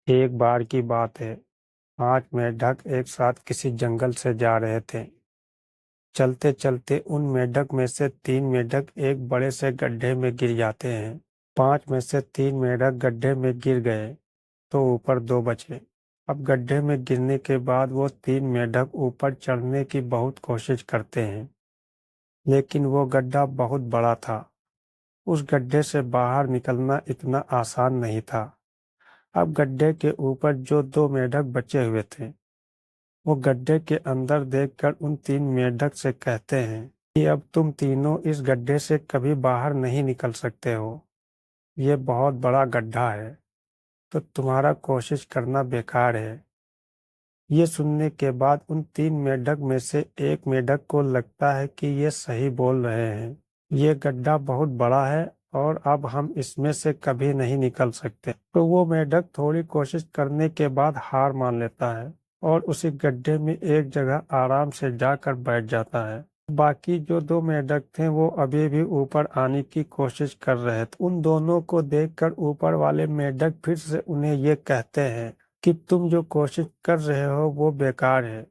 एक बार की बात है। 5 मेंढक एक साथ किसी जंगल से जा रहे थे। चलते चलते उन मेंढक में से 3 मेंढक एक बड़े से गड्ढे में गिर जाते हैं। 5 में से 3 मेंढक गड्ढे में गिर गए तो ऊपर 2 बचे। अब गड्ढे में गिरने के बाद वो 3 मेंढक ऊपर चढ़ने की बहुत कोशिश करते हैं, लेकिन वो गड्ढा बहुत बड़ा था। उस गड्ढे से बाहर निकलना इतना आसान नहीं था। अब गड्ढे के ऊपर जो 2 मेंढक बचे हुए थे, वो गड्ढे के अंदर देखकर उन 3 मेंढक से कहते हैं कि अब तुम तीनों इस गड्ढे से कभी बाहर नहीं निकल सकते हो। ये बहुत बड़ा गड्ढा है, तो तुम्हारा कोशिश करना बेकार है। ये सुनने के बाद उन 3 मेंढक में से एक मेंढक को लगता है कि ये सही बोल रहे हैं। ये गड्ढा बहुत बड़ा है और अब हम इसमें से कभी नहीं निकल सकते। तो वो मेंढक थोड़ी कोशिश करने के बाद हार मान लेता है और उसी गड्ढे में एक जगह आराम से जाकर बैठ जाता है। बाकी जो 2 मेंढक थे वो अभी भी ऊपर आने की कोशिश कर रहे थे। उन दोनों को देखकर ऊपर वाले मेंढक फिर से उन्हें ये कहते हैं कि तुम जो कोशिश कर रहे हो वो बेकार है।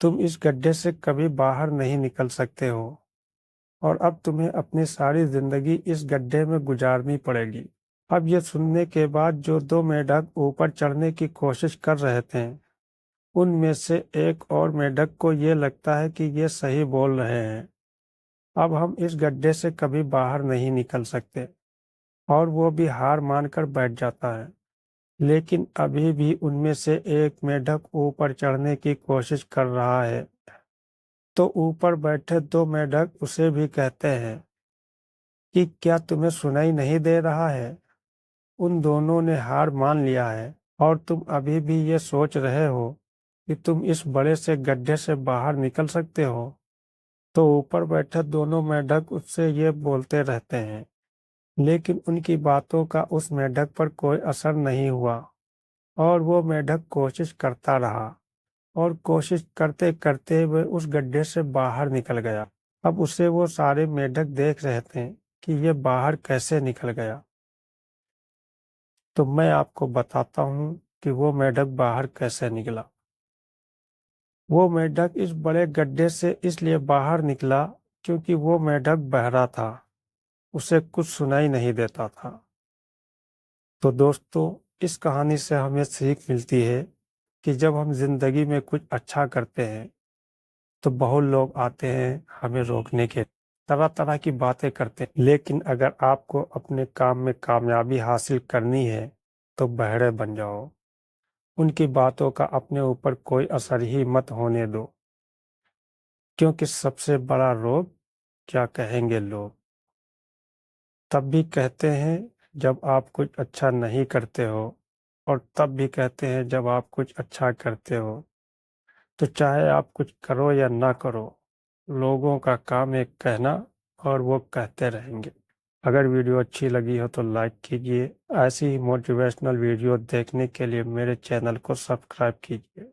तुम इस गड्ढे से कभी बाहर नहीं निकल सकते हो और अब तुम्हें अपनी सारी जिंदगी इस गड्ढे में गुजारनी पड़ेगी। अब ये सुनने के बाद जो 2 मेंढक ऊपर चढ़ने की कोशिश कर रहे थे, उनमें से एक और मेंढक को ये लगता है कि ये सही बोल रहे हैं। अब हम इस गड्ढे से कभी बाहर नहीं निकल सकते और वो भी हार मानकर बैठ जाता है। लेकिन अभी भी उनमें से एक मेंढक ऊपर चढ़ने की कोशिश कर रहा है। तो ऊपर बैठे 2 मेंढक उसे भी कहते हैं कि क्या तुम्हें सुनाई नहीं दे रहा है? उन दोनों ने हार मान लिया है और तुम अभी भी ये सोच रहे हो कि तुम इस बड़े से गड्ढे से बाहर निकल सकते हो। तो ऊपर बैठे दोनों मेंढक उससे ये बोलते रहते हैं, लेकिन उनकी बातों का उस मेंढक पर कोई असर नहीं हुआ और वो मेंढक कोशिश करता रहा और कोशिश करते करते वह उस गड्ढे से बाहर निकल गया। अब उसे वो सारे मेंढक देख रहे थे कि ये बाहर कैसे निकल गया। तो मैं आपको बताता हूँ कि वो मेंढक बाहर कैसे निकला। वो मेंढक इस बड़े गड्ढे से इसलिए बाहर निकला क्योंकि वो मेंढक बहरा था, उसे कुछ सुनाई नहीं देता था। तो दोस्तों, इस कहानी से हमें सीख मिलती है कि जब हम जिंदगी में कुछ अच्छा करते हैं तो बहुत लोग आते हैं हमें रोकने के, तरह तरह की बातें करते हैं। लेकिन अगर आपको अपने काम में कामयाबी हासिल करनी है तो बहरे बन जाओ। उनकी बातों का अपने ऊपर कोई असर ही मत होने दो, क्योंकि सबसे बड़ा रोग क्या कहेंगे लोग तब भी कहते हैं जब आप कुछ अच्छा नहीं करते हो, और तब भी कहते हैं जब आप कुछ अच्छा करते हो। तो चाहे आप कुछ करो या ना करो, लोगों का काम है कहना और वो कहते रहेंगे। अगर वीडियो अच्छी लगी हो तो लाइक कीजिए। ऐसी ही मोटिवेशनल वीडियो देखने के लिए मेरे चैनल को सब्सक्राइब कीजिए।